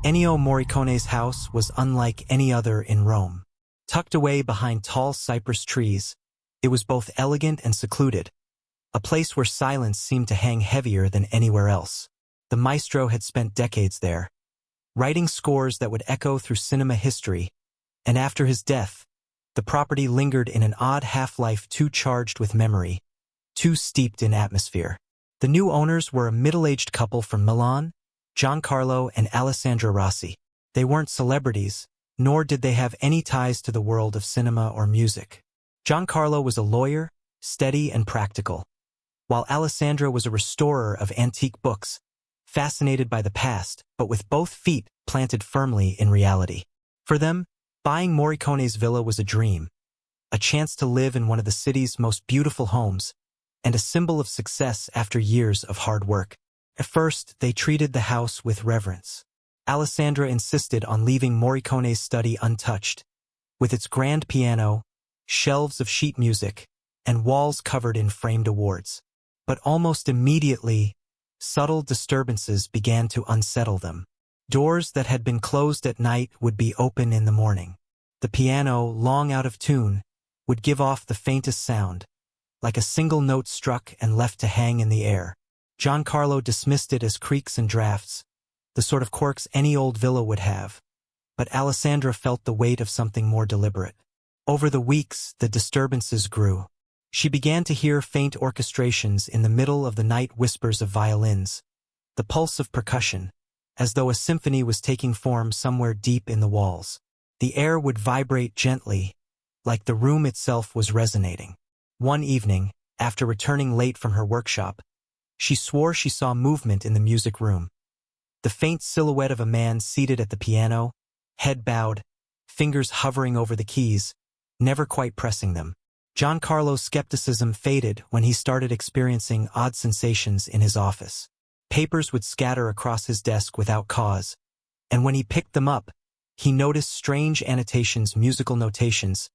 Ennio Morricone's house was unlike any other in Rome. Tucked away behind tall cypress trees, it was both elegant and secluded, a place where silence seemed to hang heavier than anywhere else. The maestro had spent decades there, writing scores that would echo through cinema history, and after his death, the property lingered in an odd half-life too charged with memory, too steeped in atmosphere. The new owners were a middle-aged couple from Milan, Giancarlo and Alessandra Rossi. They weren't celebrities, nor did they have any ties to the world of cinema or music. Giancarlo was a lawyer, steady and practical, while Alessandra was a restorer of antique books, fascinated by the past, but with both feet planted firmly in reality. For them, buying Morricone's villa was a dream, a chance to live in one of the city's most beautiful homes, and a symbol of success after years of hard work. At first, they treated the house with reverence. Alessandra insisted on leaving Morricone's study untouched, with its grand piano, shelves of sheet music, and walls covered in framed awards. But almost immediately, subtle disturbances began to unsettle them. Doors that had been closed at night would be open in the morning. The piano, long out of tune, would give off the faintest sound, like a single note struck and left to hang in the air. Giancarlo dismissed it as creaks and drafts, the sort of quirks any old villa would have, but Alessandra felt the weight of something more deliberate. Over the weeks, the disturbances grew. She began to hear faint orchestrations in the middle of the night, whispers of violins, the pulse of percussion, as though a symphony was taking form somewhere deep in the walls. The air would vibrate gently, like the room itself was resonating. One evening, after returning late from her workshop, she swore she saw movement in the music room. The faint silhouette of a man seated at the piano, head bowed, fingers hovering over the keys, never quite pressing them. Giancarlo's skepticism faded when he started experiencing odd sensations in his office. Papers would scatter across his desk without cause, and when he picked them up, he noticed strange annotations, musical notations,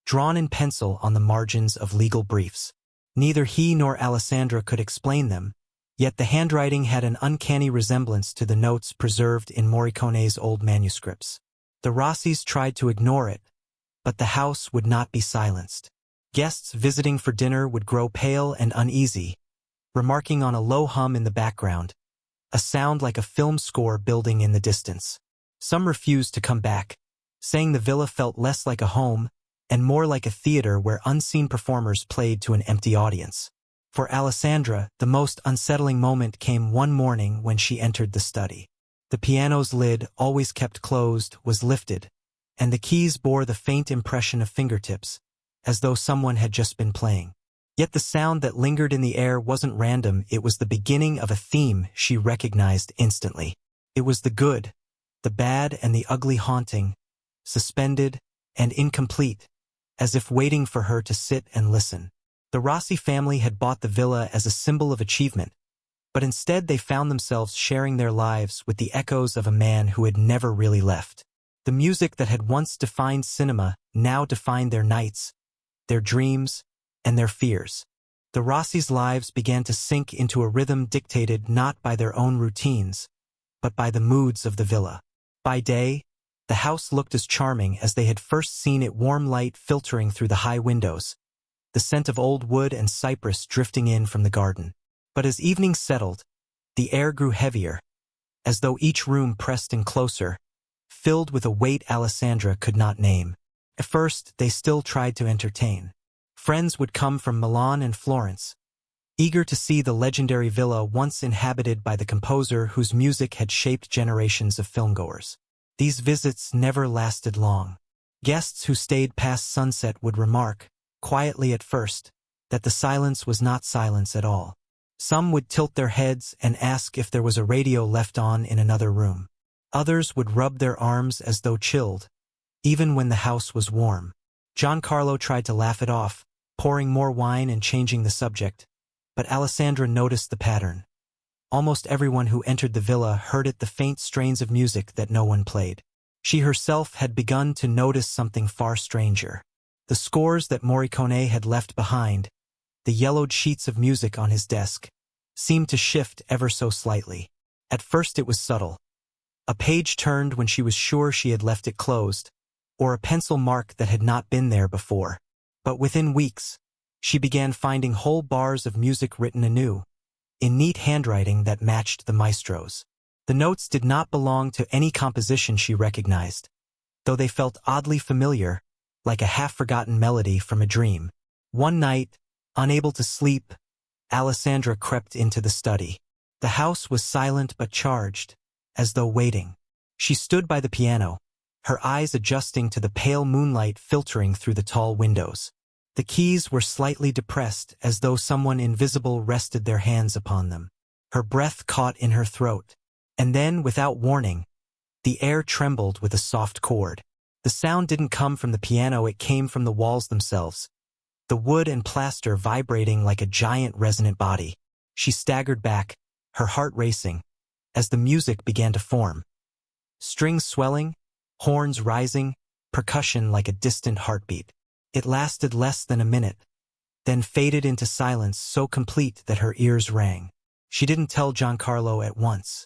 drawn in pencil on the margins of legal briefs. Neither he nor Alessandra could explain them, yet the handwriting had an uncanny resemblance to the notes preserved in Morricone's old manuscripts. The Rossis tried to ignore it, but the house would not be silenced. Guests visiting for dinner would grow pale and uneasy, remarking on a low hum in the background, a sound like a film score building in the distance. Some refused to come back, saying the villa felt less like a home and more like a theater where unseen performers played to an empty audience. For Alessandra, the most unsettling moment came one morning when she entered the study. The piano's lid, always kept closed, was lifted, and the keys bore the faint impression of fingertips, as though someone had just been playing. Yet the sound that lingered in the air wasn't random, it was the beginning of a theme she recognized instantly. It was the good, the bad, and the ugly haunting, suspended and incomplete, as if waiting for her to sit and listen. The Rossi family had bought the villa as a symbol of achievement, but instead they found themselves sharing their lives with the echoes of a man who had never really left. The music that had once defined cinema now defined their nights, their dreams, and their fears. The Rossi's lives began to sink into a rhythm dictated not by their own routines, but by the moods of the villa. By day, the house looked as charming as they had first seen it, warm light filtering through the high windows, the scent of old wood and cypress drifting in from the garden. But as evening settled, the air grew heavier, as though each room pressed in closer, filled with a weight Alessandra could not name. At first, they still tried to entertain. Friends would come from Milan and Florence, eager to see the legendary villa once inhabited by the composer whose music had shaped generations of filmgoers. These visits never lasted long. Guests who stayed past sunset would remark, quietly at first, that the silence was not silence at all. Some would tilt their heads and ask if there was a radio left on in another room. Others would rub their arms as though chilled, even when the house was warm. Giancarlo tried to laugh it off, pouring more wine and changing the subject, but Alessandra noticed the pattern. Almost everyone who entered the villa heard the faint strains of music that no one played. She herself had begun to notice something far stranger. The scores that Morricone had left behind, the yellowed sheets of music on his desk, seemed to shift ever so slightly. At first it was subtle, A page turned when she was sure she had left it closed, or a pencil mark that had not been there before. But within weeks, she began finding whole bars of music written anew, in neat handwriting that matched the maestro's. The notes did not belong to any composition she recognized, though they felt oddly familiar, like a half-forgotten melody from a dream. One night, unable to sleep, Alessandra crept into the study. The house was silent but charged, as though waiting. She stood by the piano, her eyes adjusting to the pale moonlight filtering through the tall windows. The keys were slightly depressed, as though someone invisible rested their hands upon them. Her breath caught in her throat. And then, without warning, the air trembled with a soft chord. The sound didn't come from the piano, it came from the walls themselves, the wood and plaster vibrating like a giant resonant body. She staggered back, her heart racing, as the music began to form. Strings swelling, horns rising, percussion like a distant heartbeat. It lasted less than a minute, then faded into silence so complete that her ears rang. She didn't tell Giancarlo at once.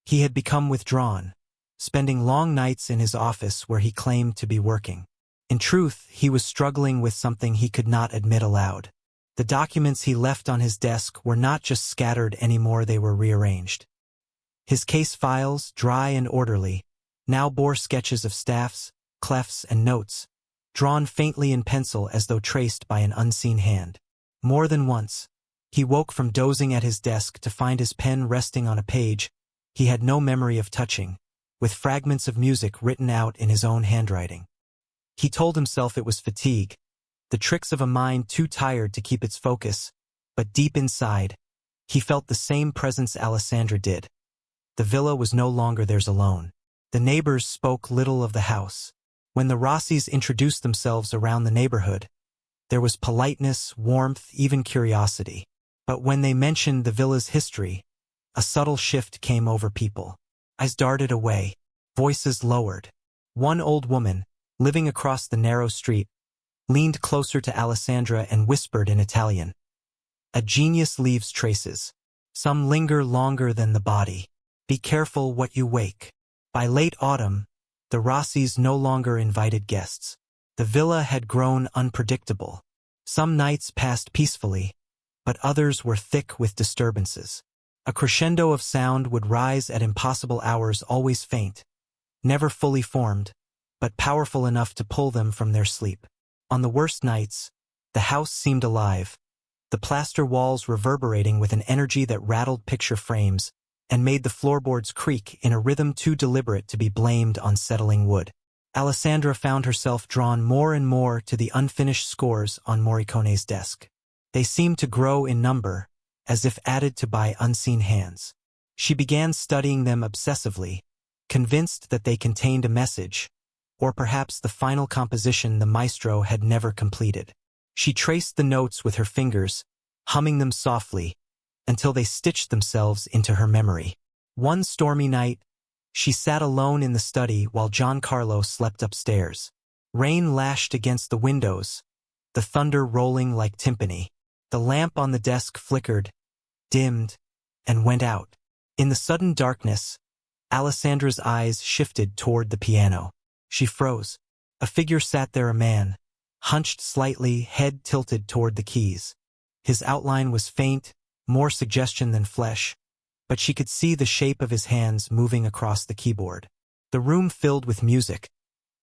He had become withdrawn, spending long nights in his office where he claimed to be working. In truth, he was struggling with something he could not admit aloud. The documents he left on his desk were not just scattered anymore, they were rearranged. His case files, dry and orderly, now bore sketches of staffs, clefs, and notes, drawn faintly in pencil as though traced by an unseen hand. More than once, he woke from dozing at his desk to find his pen resting on a page he had no memory of touching, with fragments of music written out in his own handwriting. He told himself it was fatigue, the tricks of a mind too tired to keep its focus, but deep inside, he felt the same presence Alessandra did. The villa was no longer theirs alone. The neighbors spoke little of the house. When the Rossis introduced themselves around the neighborhood, there was politeness, warmth, even curiosity. But when they mentioned the villa's history, a subtle shift came over people. Eyes darted away, voices lowered. One old woman, living across the narrow street, leaned closer to Alessandra and whispered in Italian, "A genius leaves traces. Some linger longer than the body. Be careful what you wake." By late autumn, the Rossis no longer invited guests. The villa had grown unpredictable. Some nights passed peacefully, but others were thick with disturbances. A crescendo of sound would rise at impossible hours, always faint, never fully formed, but powerful enough to pull them from their sleep. On the worst nights, the house seemed alive, the plaster walls reverberating with an energy that rattled picture frames and made the floorboards creak in a rhythm too deliberate to be blamed on settling wood. Alessandra found herself drawn more and more to the unfinished scores on Morricone's desk. They seemed to grow in number, as if added to by unseen hands. She began studying them obsessively, convinced that they contained a message, or perhaps the final composition the maestro had never completed. She traced the notes with her fingers, humming them softly, until they stitched themselves into her memory. One stormy night, she sat alone in the study while Giancarlo slept upstairs. Rain lashed against the windows, the thunder rolling like timpani. The lamp on the desk flickered, dimmed, and went out. In the sudden darkness, Alessandra's eyes shifted toward the piano. She froze. A figure sat there, a man, hunched slightly, head tilted toward the keys. His outline was faint, more suggestion than flesh, but she could see the shape of his hands moving across the keyboard. The room filled with music,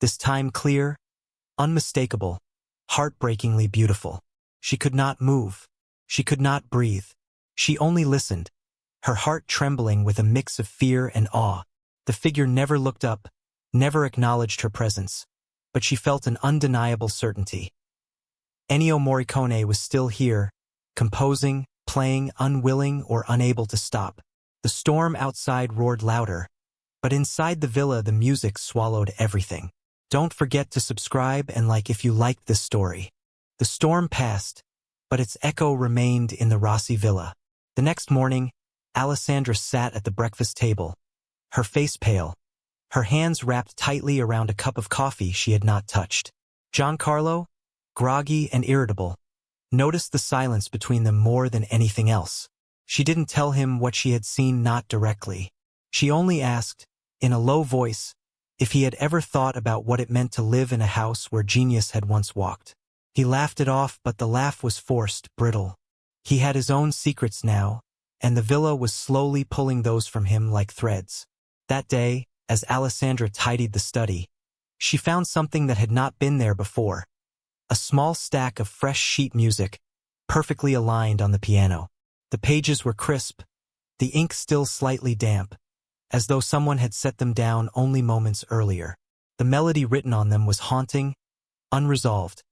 this time clear, unmistakable, heartbreakingly beautiful. She could not move. She could not breathe. She only listened, her heart trembling with a mix of fear and awe. The figure never looked up, never acknowledged her presence, but she felt an undeniable certainty. Ennio Morricone was still here, composing, playing, unwilling or unable to stop. The storm outside roared louder, but inside the villa the music swallowed everything. Don't forget to subscribe and like if you liked this story. The storm passed, but its echo remained in the Rossi villa. The next morning, Alessandra sat at the breakfast table, her face pale, her hands wrapped tightly around a cup of coffee she had not touched. Giancarlo, groggy and irritable, noticed the silence between them more than anything else. She didn't tell him what she had seen, not directly. She only asked, in a low voice, if he had ever thought about what it meant to live in a house where genius had once walked. He laughed it off, but the laugh was forced, brittle. He had his own secrets now, and the villa was slowly pulling those from him like threads. That day, as Alessandra tidied the study, she found something that had not been there before. A small stack of fresh sheet music, perfectly aligned on the piano. The pages were crisp, the ink still slightly damp, as though someone had set them down only moments earlier. The melody written on them was haunting, unresolved,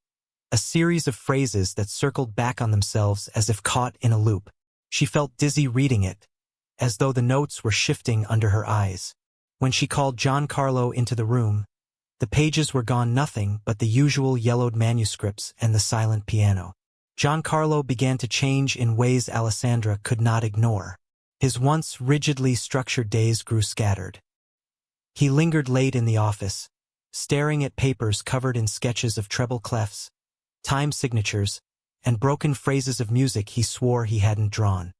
a series of phrases that circled back on themselves as if caught in a loop. She felt dizzy reading it, as though the notes were shifting under her eyes. When she called Giancarlo into the room, the pages were gone, nothing but the usual yellowed manuscripts and the silent piano. Giancarlo began to change in ways Alessandra could not ignore. His once rigidly structured days grew scattered. He lingered late in the office, staring at papers covered in sketches of treble clefs, time signatures, and broken phrases of music he swore he hadn't drawn.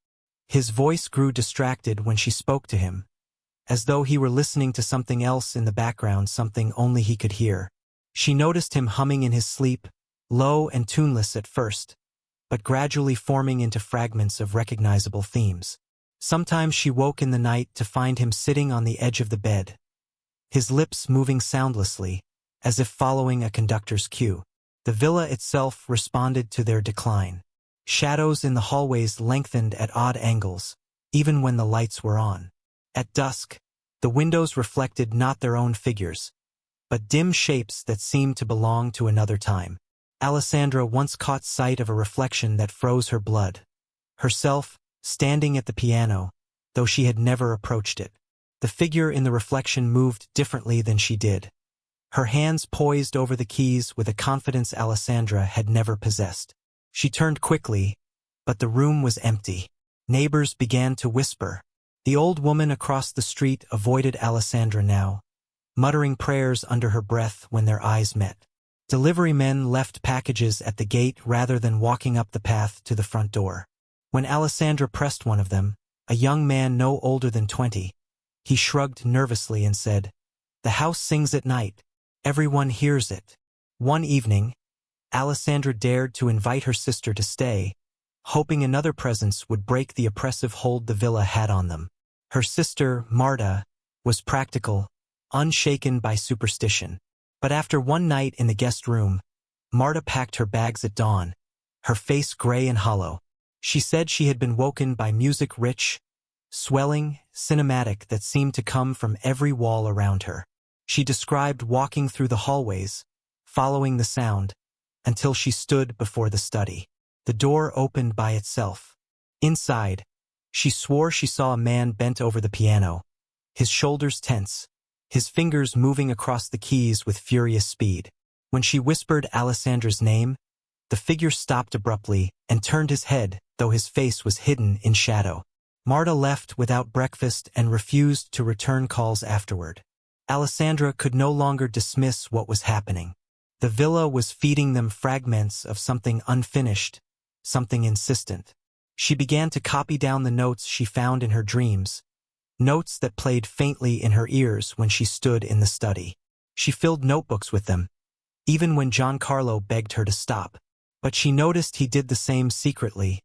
His voice grew distracted when she spoke to him, as though he were listening to something else in the background, something only he could hear. She noticed him humming in his sleep, low and tuneless at first, but gradually forming into fragments of recognizable themes. Sometimes she woke in the night to find him sitting on the edge of the bed, his lips moving soundlessly, as if following a conductor's cue. The villa itself responded to their decline. Shadows in the hallways lengthened at odd angles, even when the lights were on. At dusk, the windows reflected not their own figures, but dim shapes that seemed to belong to another time. Alessandra once caught sight of a reflection that froze her blood. Herself, standing at the piano, though she had never approached it. The figure in the reflection moved differently than she did. Her hands poised over the keys with a confidence Alessandra had never possessed. She turned quickly, but the room was empty. Neighbors began to whisper. The old woman across the street avoided Alessandra now, muttering prayers under her breath when their eyes met. Delivery men left packages at the gate rather than walking up the path to the front door. When Alessandra pressed one of them, a young man no older than 20, he shrugged nervously and said, "The house sings at night. Everyone hears it." One evening, Alessandra dared to invite her sister to stay, hoping another presence would break the oppressive hold the villa had on them. Her sister, Marta, was practical, unshaken by superstition. But after one night in the guest room, Marta packed her bags at dawn, her face gray and hollow. She said she had been woken by music rich, swelling, cinematic that seemed to come from every wall around her. She described walking through the hallways, following the sound, until she stood before the study. The door opened by itself. Inside, she swore she saw a man bent over the piano, his shoulders tense, his fingers moving across the keys with furious speed. When she whispered Alessandra's name, the figure stopped abruptly and turned his head, though his face was hidden in shadow. Marta left without breakfast and refused to return calls afterward. Alessandra could no longer dismiss what was happening. The villa was feeding them fragments of something unfinished, something insistent. She began to copy down the notes she found in her dreams, notes that played faintly in her ears when she stood in the study. She filled notebooks with them, even when Giancarlo begged her to stop. But she noticed he did the same secretly,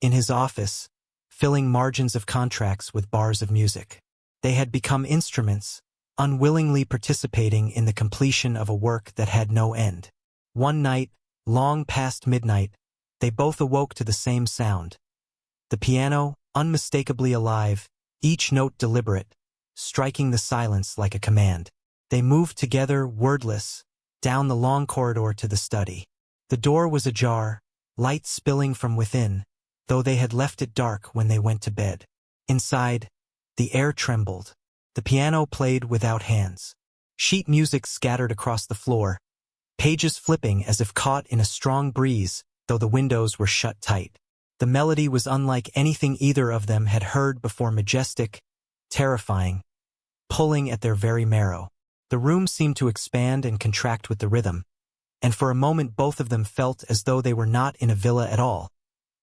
in his office, filling margins of contracts with bars of music. They had become instruments, unwillingly participating in the completion of a work that had no end. One night, long past midnight, they both awoke to the same sound. The piano, unmistakably alive, each note deliberate, striking the silence like a command. They moved together, wordless, down the long corridor to the study. The door was ajar, light spilling from within, though they had left it dark when they went to bed. Inside, the air trembled. The piano played without hands. Sheet music scattered across the floor, pages flipping as if caught in a strong breeze, though the windows were shut tight. The melody was unlike anything either of them had heard before, majestic, terrifying, pulling at their very marrow. The room seemed to expand and contract with the rhythm, and for a moment both of them felt as though they were not in a villa at all,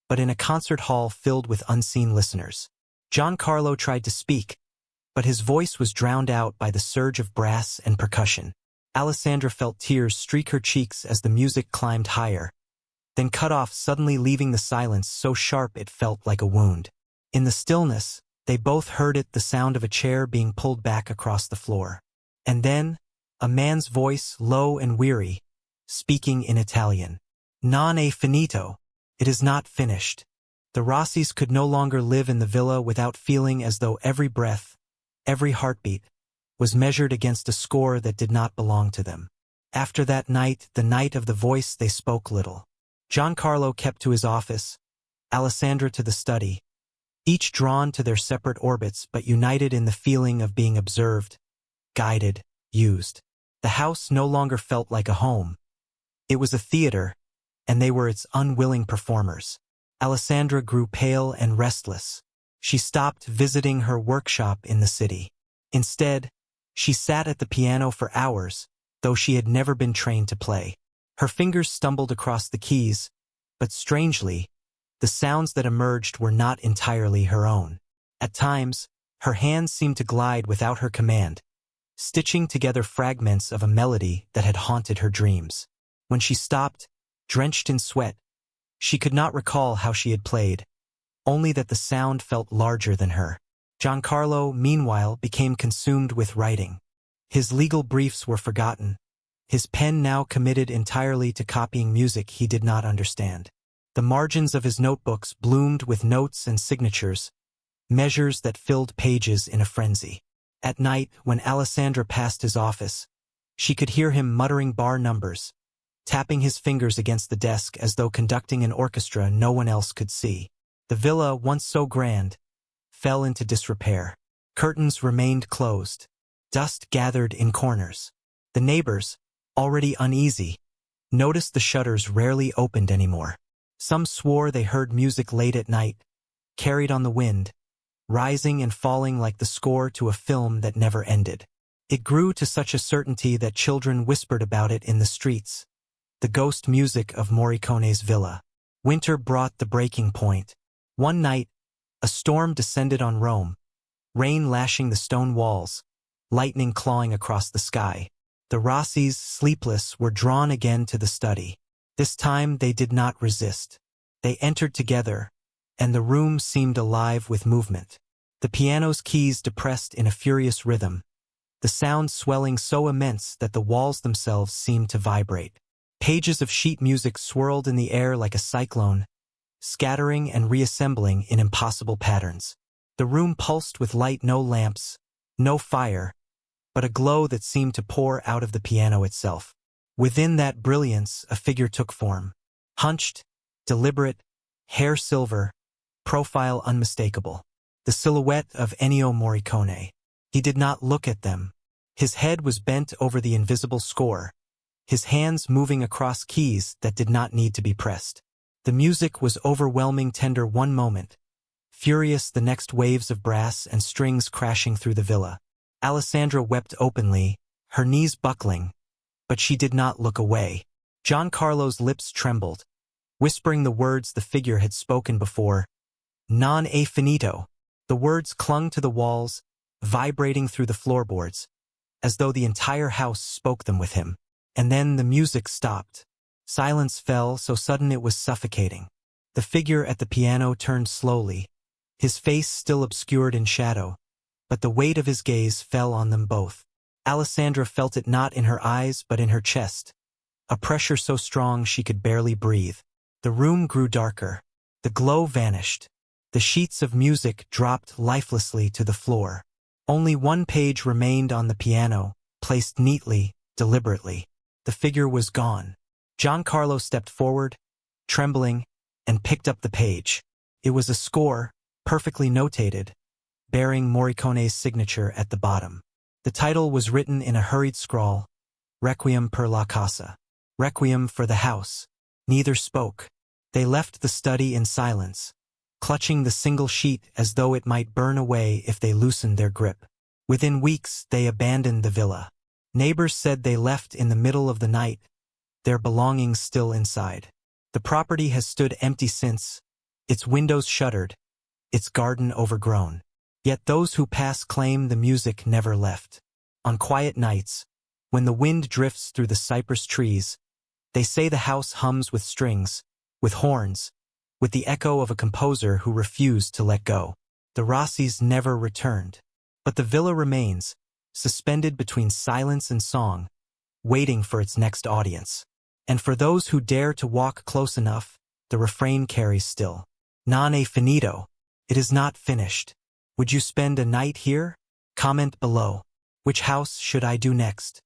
but in a concert hall filled with unseen listeners. Giancarlo tried to speak, but his voice was drowned out by the surge of brass and percussion. Alessandra felt tears streak her cheeks as the music climbed higher, then cut off, suddenly leaving the silence so sharp it felt like a wound. In the stillness, they both heard it, the sound of a chair being pulled back across the floor. And then, a man's voice, low and weary, speaking in Italian. Non è finito. It is not finished. The Rossis could no longer live in the villa without feeling as though every breath, every heartbeat, was measured against a score that did not belong to them. After that night, the night of the voice, they spoke little. Giancarlo kept to his office, Alessandra to the study, each drawn to their separate orbits but united in the feeling of being observed, guided, used. The house no longer felt like a home. It was a theater, and they were its unwilling performers. Alessandra grew pale and restless. She stopped visiting her workshop in the city. Instead, she sat at the piano for hours, though she had never been trained to play. Her fingers stumbled across the keys, but strangely, the sounds that emerged were not entirely her own. At times, her hands seemed to glide without her command, stitching together fragments of a melody that had haunted her dreams. When she stopped, drenched in sweat, she could not recall how she had played, only that the sound felt larger than her. Giancarlo, meanwhile, became consumed with writing. His legal briefs were forgotten, his pen now committed entirely to copying music he did not understand. The margins of his notebooks bloomed with notes and signatures, measures that filled pages in a frenzy. At night, when Alessandra passed his office, she could hear him muttering bar numbers, tapping his fingers against the desk as though conducting an orchestra no one else could see. The villa, once so grand, fell into disrepair. Curtains remained closed. Dust gathered in corners. The neighbors, already uneasy, noticed the shutters rarely opened anymore. Some swore they heard music late at night, carried on the wind, rising and falling like the score to a film that never ended. It grew to such a certainty that children whispered about it in the streets. The ghost music of Morricone's villa. Winter brought the breaking point. One night, a storm descended on Rome, rain lashing the stone walls, lightning clawing across the sky. The Rossis, sleepless, were drawn again to the study. This time they did not resist. They entered together, and the room seemed alive with movement. The piano's keys depressed in a furious rhythm, the sound swelling so immense that the walls themselves seemed to vibrate. Pages of sheet music swirled in the air like a cyclone, scattering and reassembling in impossible patterns. The room pulsed with light, no lamps, no fire, but a glow that seemed to pour out of the piano itself. Within that brilliance, a figure took form. Hunched, deliberate, hair silver, profile unmistakable. The silhouette of Ennio Morricone. He did not look at them. His head was bent over the invisible score, his hands moving across keys that did not need to be pressed. The music was overwhelming, tender one moment, furious the next, waves of brass and strings crashing through the villa. Alessandra wept openly, her knees buckling, but she did not look away. Giancarlo's lips trembled, whispering the words the figure had spoken before. Non è finito. The words clung to the walls, vibrating through the floorboards, as though the entire house spoke them with him. And then the music stopped. Silence fell, so sudden it was suffocating. The figure at the piano turned slowly, his face still obscured in shadow, but the weight of his gaze fell on them both. Alessandra felt it not in her eyes but in her chest, a pressure so strong she could barely breathe. The room grew darker. The glow vanished. The sheets of music dropped lifelessly to the floor. Only one page remained on the piano, placed neatly, deliberately. The figure was gone. Giancarlo stepped forward, trembling, and picked up the page. It was a score, perfectly notated, bearing Morricone's signature at the bottom. The title was written in a hurried scrawl, Requiem per la casa. Requiem for the house. Neither spoke. They left the study in silence, clutching the single sheet as though it might burn away if they loosened their grip. Within weeks, they abandoned the villa. Neighbors said they left in the middle of the night, their belongings still inside. The property has stood empty since, its windows shuttered, its garden overgrown. Yet those who pass claim the music never left. On quiet nights, when the wind drifts through the cypress trees, they say the house hums with strings, with horns, with the echo of a composer who refused to let go. The Rossis never returned. But the villa remains, suspended between silence and song, waiting for its next audience. And for those who dare to walk close enough, the refrain carries still. Non è finito. It is not finished. Would you spend a night here? Comment below. Which house should I do next?